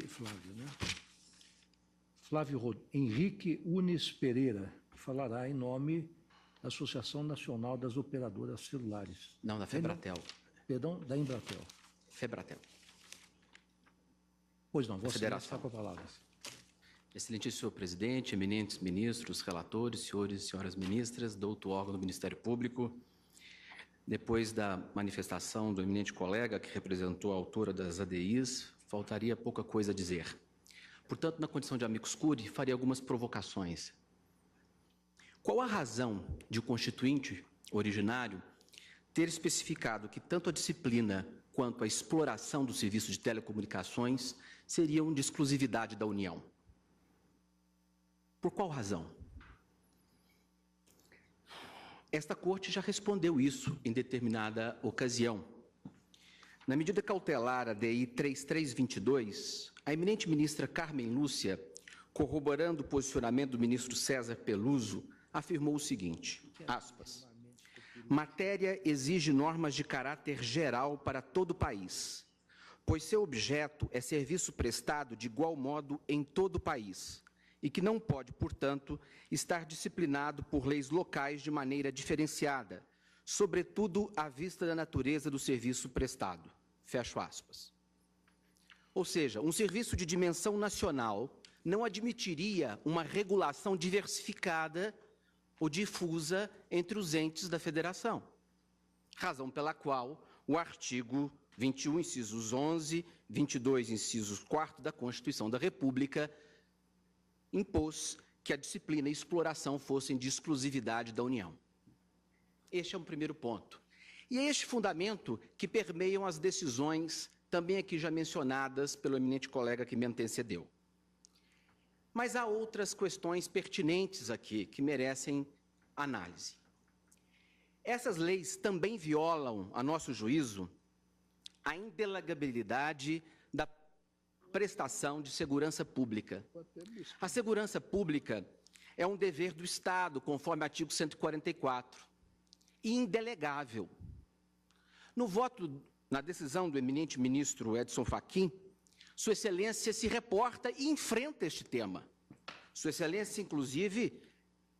Flávio, né? Henrique Unes Pereira falará em nome da Associação Nacional das Operadoras Celulares. Não, da Febratel. Perdão, da Embratel. Febratel. Pois não, você Federação. está com a palavra. Excelentíssimo senhor presidente, eminentes ministros, relatores, senhores e senhoras ministras, do outro órgão do Ministério Público, depois da manifestação do eminente colega que representou a autora das ADIs, faltaria pouca coisa a dizer. Portanto, na condição de amicus curiae, faria algumas provocações. Qual a razão de o constituinte originário ter especificado que tanto a disciplina quanto a exploração do serviço de telecomunicações seriam de exclusividade da União? Por qual razão? Esta Corte já respondeu isso em determinada ocasião. Na medida cautelar ADI 3322, a eminente ministra Carmen Lúcia, corroborando o posicionamento do ministro César Peluso, afirmou o seguinte, aspas, matéria exige normas de caráter geral para todo o país, pois seu objeto é serviço prestado de igual modo em todo o país, e que não pode, portanto, estar disciplinado por leis locais de maneira diferenciada, sobretudo à vista da natureza do serviço prestado. Fecho aspas. Ou seja, um serviço de dimensão nacional não admitiria uma regulação diversificada ou difusa entre os entes da Federação, razão pela qual o artigo 21, incisos 11, 22, incisos 4 da Constituição da República impôs que a disciplina e exploração fossem de exclusividade da União. Este é um primeiro ponto. E é este fundamento que permeiam as decisões também aqui já mencionadas pelo eminente colega que me antecedeu. Mas há outras questões pertinentes aqui que merecem análise. Essas leis também violam, a nosso juízo, a indelegabilidade da prestação de segurança pública. A segurança pública é um dever do Estado, conforme o artigo 144, e indelegável. No voto, na decisão do eminente ministro Edson Fachin, Sua Excelência se reporta e enfrenta este tema. Sua Excelência, inclusive,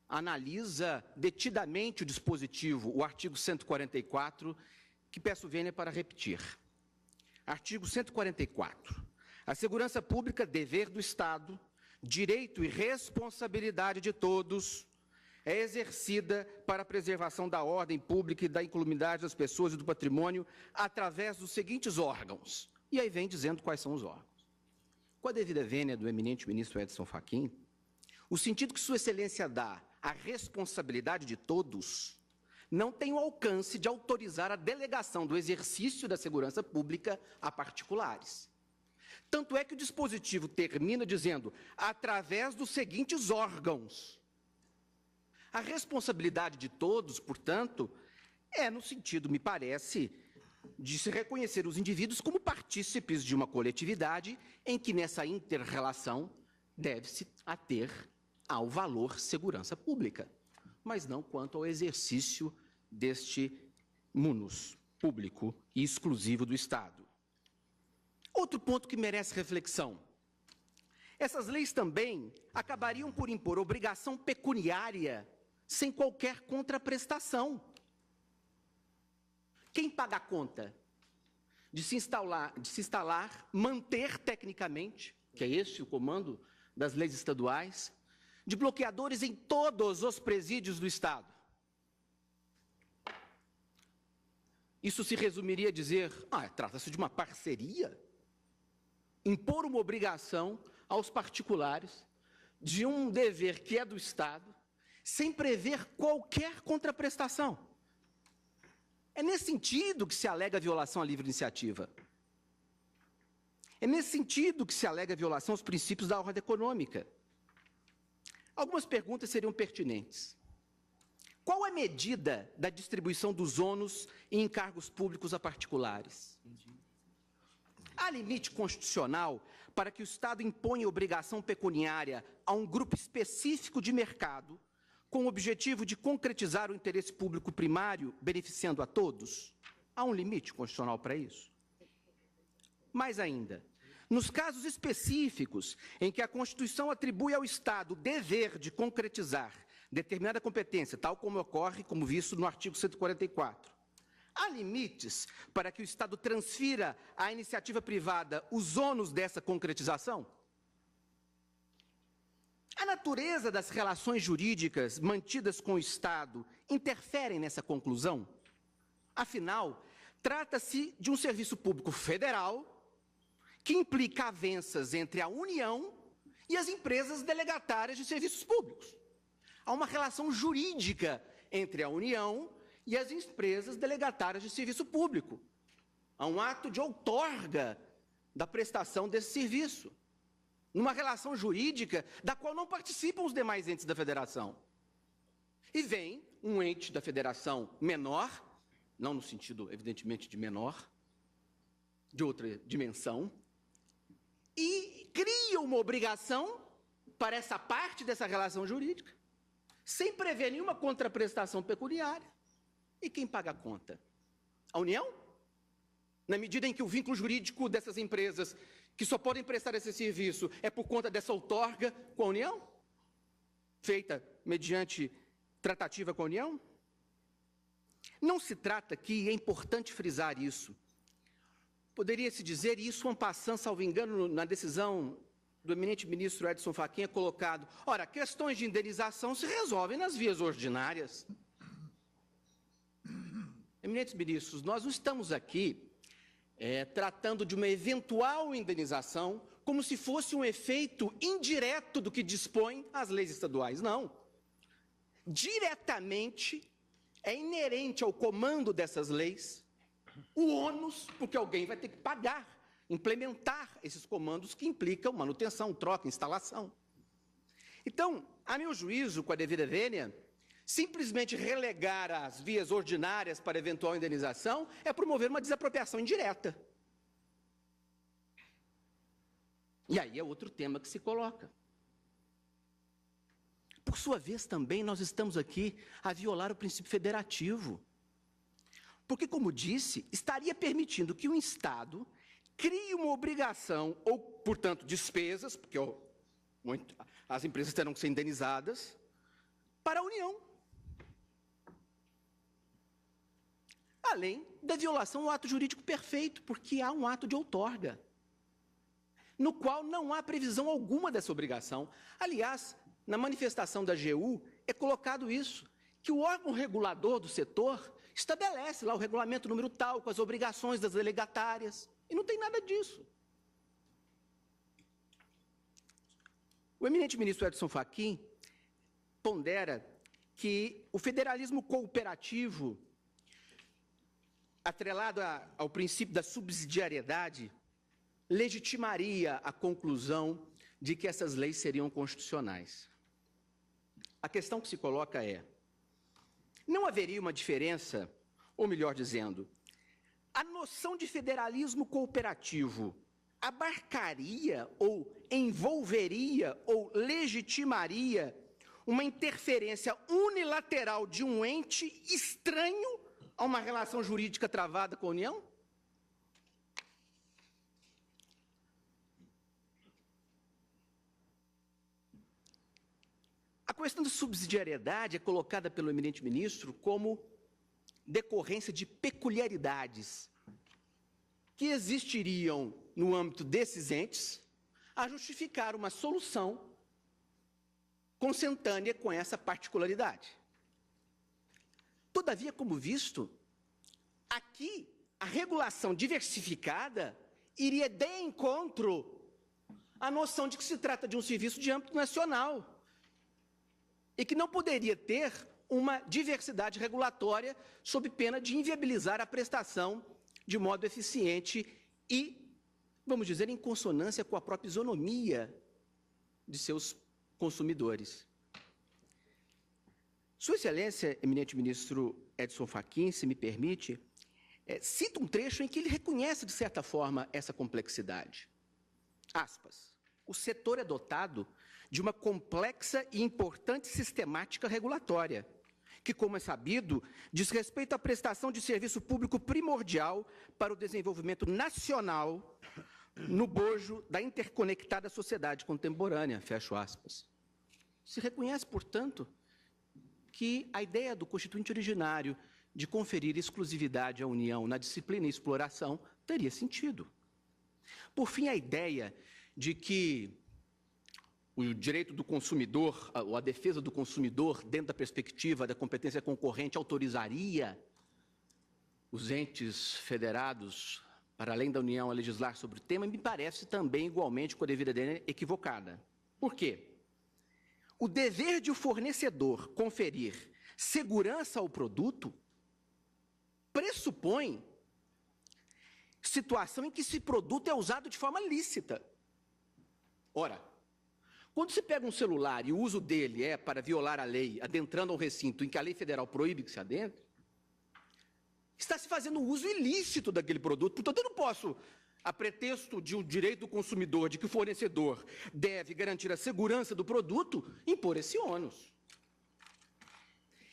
analisa detidamente o dispositivo, o artigo 144, que peço vênia para repetir. Artigo 144. A segurança pública, dever do Estado, direito e responsabilidade de todos, é exercida para a preservação da ordem pública e da incolumidade das pessoas e do patrimônio através dos seguintes órgãos. E aí vem dizendo quais são os órgãos. Com a devida vênia do eminente ministro Edson Fachin, o sentido que Sua Excelência dá à responsabilidade de todos não tem o alcance de autorizar a delegação do exercício da segurança pública a particulares. Tanto é que o dispositivo termina dizendo, através dos seguintes órgãos. A responsabilidade de todos, portanto, é no sentido, me parece, de se reconhecer os indivíduos como partícipes de uma coletividade em que nessa inter-relação deve-se ater ao valor segurança pública, mas não quanto ao exercício deste munus público e exclusivo do Estado. Outro ponto que merece reflexão. Essas leis também acabariam por impor obrigação pecuniária sem qualquer contraprestação. Quem paga a conta de se instalar, manter tecnicamente, que é este o comando das leis estaduais, de bloqueadores em todos os presídios do Estado? Isso se resumiria a dizer, trata-se de uma parceria? Impor uma obrigação aos particulares de um dever que é do Estado, sem prever qualquer contraprestação. É nesse sentido que se alega a violação à livre iniciativa. É nesse sentido que se alega a violação aos princípios da ordem econômica. Algumas perguntas seriam pertinentes. Qual a medida da distribuição dos ônus em encargos públicos a particulares? Há limite constitucional para que o Estado imponha obrigação pecuniária a um grupo específico de mercado com o objetivo de concretizar o interesse público primário, beneficiando a todos? Há um limite constitucional para isso? Mais ainda, Nos casos específicos em que a Constituição atribui ao Estado o dever de concretizar determinada competência, tal como ocorre, como visto no artigo 144, há limites para que o Estado transfira à iniciativa privada os ônus dessa concretização? A natureza das relações jurídicas mantidas com o Estado interferem nessa conclusão? Afinal, trata-se de um serviço público federal que implica avanças entre a União e as empresas delegatárias de serviços públicos. Há uma relação jurídica entre a União e as empresas delegatárias de serviço público. Há um ato de outorga da prestação desse serviço, numa relação jurídica da qual não participam os demais entes da federação. E vem um ente da federação menor, não no sentido, evidentemente, de menor, de outra dimensão, e cria uma obrigação para essa parte dessa relação jurídica, sem prever nenhuma contraprestação pecuniária. E quem paga a conta? A União? Na medida em que o vínculo jurídico dessas empresas, que só podem prestar esse serviço, é por conta dessa outorga com a União? Feita mediante tratativa com a União? Não se trata aqui, é importante frisar isso, poderia-se dizer, e isso en passant, salvo engano, na decisão do eminente ministro Edson Fachin é colocado, ora, questões de indenização se resolvem nas vias ordinárias. Eminentes ministros, nós não estamos aqui tratando de uma eventual indenização como se fosse um efeito indireto do que dispõem as leis estaduais, não. Diretamente é inerente ao comando dessas leis o ônus, porque alguém vai ter que pagar, implementar esses comandos que implicam manutenção, troca, instalação. Então, a meu juízo, com a devida vênia, simplesmente relegar as vias ordinárias para eventual indenização é promover uma desapropriação indireta. E aí é outro tema que se coloca. Por sua vez, também, nós estamos aqui a violar o princípio federativo. Porque, como disse, estaria permitindo que o Estado crie uma obrigação, ou, portanto, despesas, porque as empresas terão que ser indenizadas, para a União. Além da violação do ato jurídico perfeito, porque há um ato de outorga, no qual não há previsão alguma dessa obrigação. Aliás, na manifestação da AGU é colocado isso, que o órgão regulador do setor estabelece lá o regulamento número tal, com as obrigações das delegatárias, e não tem nada disso. O eminente ministro Edson Fachin pondera que o federalismo cooperativo, atrelado ao princípio da subsidiariedade, legitimaria a conclusão de que essas leis seriam constitucionais. A questão que se coloca é: não haveria uma diferença, ou melhor dizendo, a noção de federalismo cooperativo abarcaria ou envolveria ou legitimaria uma interferência unilateral de um ente estranho a uma relação jurídica travada com a União? A questão da subsidiariedade é colocada pelo eminente ministro como decorrência de peculiaridades que existiriam no âmbito desses entes a justificar uma solução consentânea com essa particularidade. Todavia, como visto, aqui a regulação diversificada iria de encontro à noção de que se trata de um serviço de âmbito nacional e que não poderia ter uma diversidade regulatória sob pena de inviabilizar a prestação de modo eficiente e, vamos dizer, em consonância com a própria isonomia de seus consumidores. Sua Excelência, eminente ministro Edson Fachin, se me permite, cita um trecho em que ele reconhece, de certa forma, essa complexidade. Aspas. O setor é dotado de uma complexa e importante sistemática regulatória, que, como é sabido, diz respeito à prestação de serviço público primordial para o desenvolvimento nacional, no bojo da interconectada sociedade contemporânea, fecho aspas. Se reconhece, portanto, que a ideia do constituinte originário de conferir exclusividade à União na disciplina e exploração teria sentido. Por fim, a ideia de que o direito do consumidor, ou a defesa do consumidor, dentro da perspectiva da competência concorrente, autorizaria os entes federados, para além da União, a legislar sobre o tema, me parece também igualmente, com a devida dele, equivocada. Por quê? O dever de o fornecedor conferir segurança ao produto pressupõe situação em que esse produto é usado de forma lícita. Ora, quando se pega um celular e o uso dele é para violar a lei, adentrando ao recinto em que a lei federal proíbe que se adentre, está se fazendo um uso ilícito daquele produto. Portanto, eu não posso, a pretexto de um direito do consumidor, de que o fornecedor deve garantir a segurança do produto, impor esse ônus.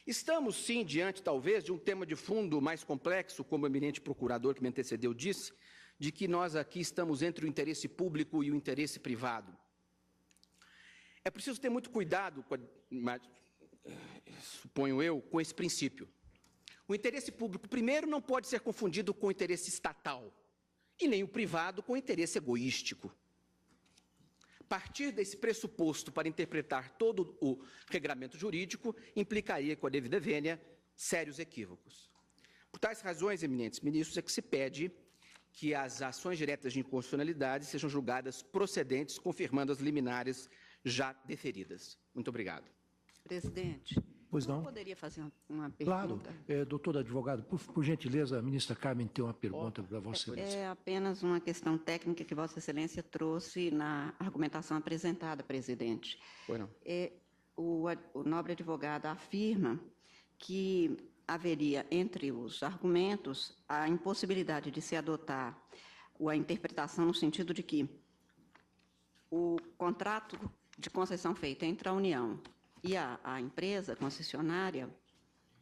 Estamos, sim, diante, talvez, de um tema de fundo mais complexo, como o eminente procurador que me antecedeu disse, de que nós aqui estamos entre o interesse público e o interesse privado. É preciso ter muito cuidado, suponho eu, com esse princípio. O interesse público, primeiro, não pode ser confundido com o interesse estatal, e nem o privado com o interesse egoístico. Partir desse pressuposto para interpretar todo o regramento jurídico implicaria, com a devida vênia, sérios equívocos. Por tais razões, eminentes ministros, é que se pede que as ações diretas de inconstitucionalidade sejam julgadas procedentes, confirmando as liminares já deferidas. Muito obrigado. Presidente, Pois não? eu poderia fazer uma Claro. pergunta? Doutor advogado, por gentileza, a ministra Carmen tem uma pergunta para Vossa Excelência. É apenas uma questão técnica que Vossa Excelência trouxe na argumentação apresentada, presidente. Bueno. O nobre advogado afirma que haveria, entre os argumentos, a impossibilidade de se adotar a interpretação no sentido de que o contrato de concessão feito entre a União e a empresa concessionária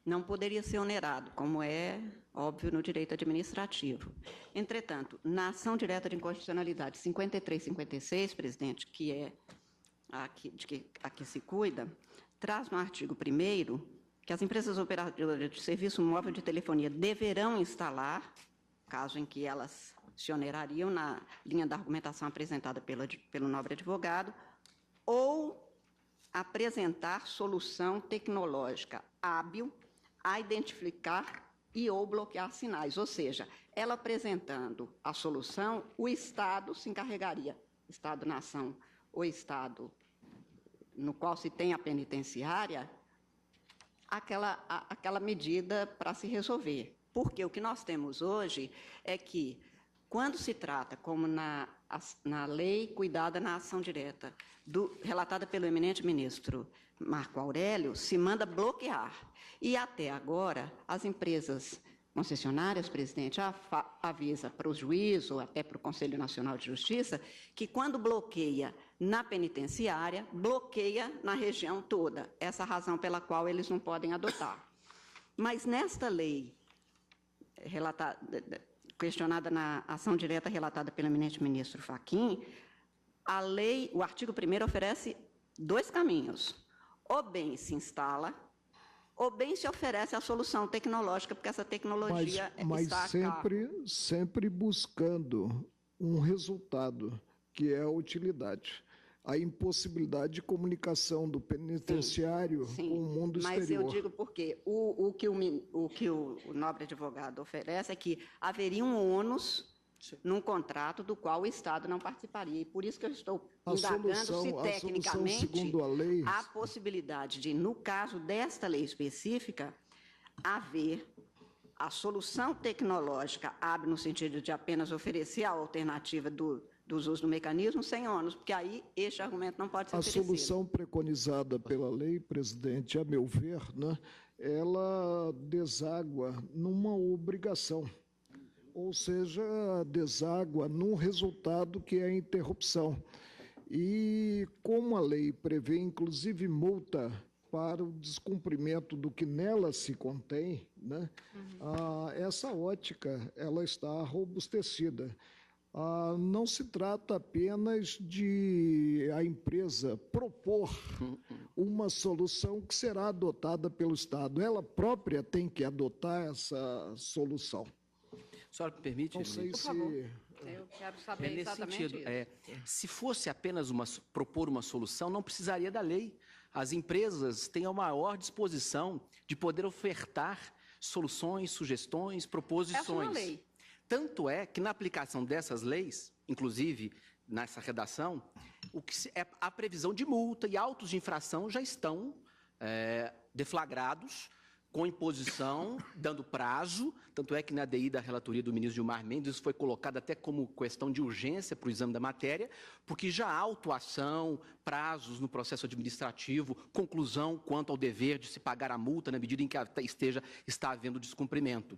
não poderia ser onerado, como é óbvio no direito administrativo. Entretanto, na ação direta de inconstitucionalidade 5356, presidente, que é a que se cuida, traz no artigo 1º que as empresas operadoras de serviço móvel de telefonia deverão instalar, caso em que elas se onerariam na linha da argumentação apresentada pelo nobre advogado, ou apresentar solução tecnológica hábil a identificar e ou bloquear sinais. Ou seja, ela apresentando a solução, o Estado se encarregaria, Estado-nação ou Estado no qual se tem a penitenciária, aquela medida para se resolver. Porque o que nós temos hoje é que, quando se trata, como na lei cuidada na ação direta, relatada pelo eminente ministro Marco Aurélio, se manda bloquear. E, até agora, as empresas concessionárias, presidente, avisa para o juiz ou até para o Conselho Nacional de Justiça que, quando bloqueia na penitenciária, bloqueia na região toda. Essa é a razão pela qual eles não podem adotar. Mas, nesta lei questionada na ação direta relatada pelo eminente ministro Fachin, a lei, o artigo 1º oferece dois caminhos. Ou bem se instala, ou bem se oferece a solução tecnológica, porque essa tecnologia está a cargo. Sempre buscando um resultado, que é a utilidade. A impossibilidade de comunicação do penitenciário sim, com o mundo exterior. Mas eu digo porque o que o nobre advogado oferece é que haveria um ônus num contrato do qual o Estado não participaria. E por isso que eu estou indagando se, tecnicamente, há possibilidade de, no caso desta lei específica, haver a solução tecnológica hábil no sentido de apenas oferecer a alternativa dos usos do mecanismo sem ônus, porque aí este argumento não pode ser oferecido. A solução preconizada pela lei, presidente, a meu ver, né, ela deságua numa obrigação, ou seja, deságua num resultado que é a interrupção. E como a lei prevê, inclusive, multa para o descumprimento do que nela se contém, né, essa ótica ela está robustecida. Não se trata apenas de a empresa propor uma solução que será adotada pelo Estado. Ela própria tem que adotar essa solução. A senhora me permite? Não sei Por se... favor. Eu quero saber Nesse exatamente sentido, isso. se fosse apenas propor uma solução, não precisaria da lei. As empresas têm a maior disposição de poder ofertar soluções, sugestões, proposições. Essa é uma lei. Tanto é que na aplicação dessas leis, inclusive nessa redação, a previsão de multa e autos de infração já estão deflagrados, com imposição, dando prazo, tanto é que na ADI da relatoria do ministro Gilmar Mendes isso foi colocado até como questão de urgência para o exame da matéria, porque já há autuação, prazos no processo administrativo, conclusão quanto ao dever de se pagar a multa na medida em que está havendo descumprimento.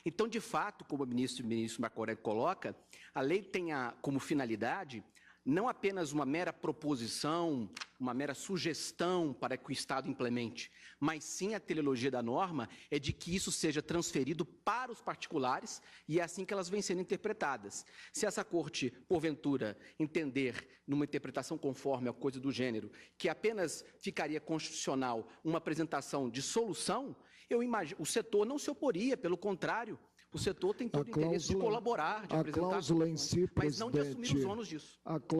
Então, de fato, como o ministro Marco Aurélio coloca, a lei tem como finalidade não apenas uma mera proposição, uma mera sugestão para que o Estado implemente, mas sim a teleologia da norma é de que isso seja transferido para os particulares e é assim que elas vêm sendo interpretadas. Se essa corte, porventura, entender, numa interpretação conforme a coisa do gênero, que apenas ficaria constitucional uma apresentação de solução, eu imagino, o setor não se oporia, pelo contrário, o setor tem todo o interesse de colaborar, de apresentar cláusula em si, mas não de assumir os ônus disso.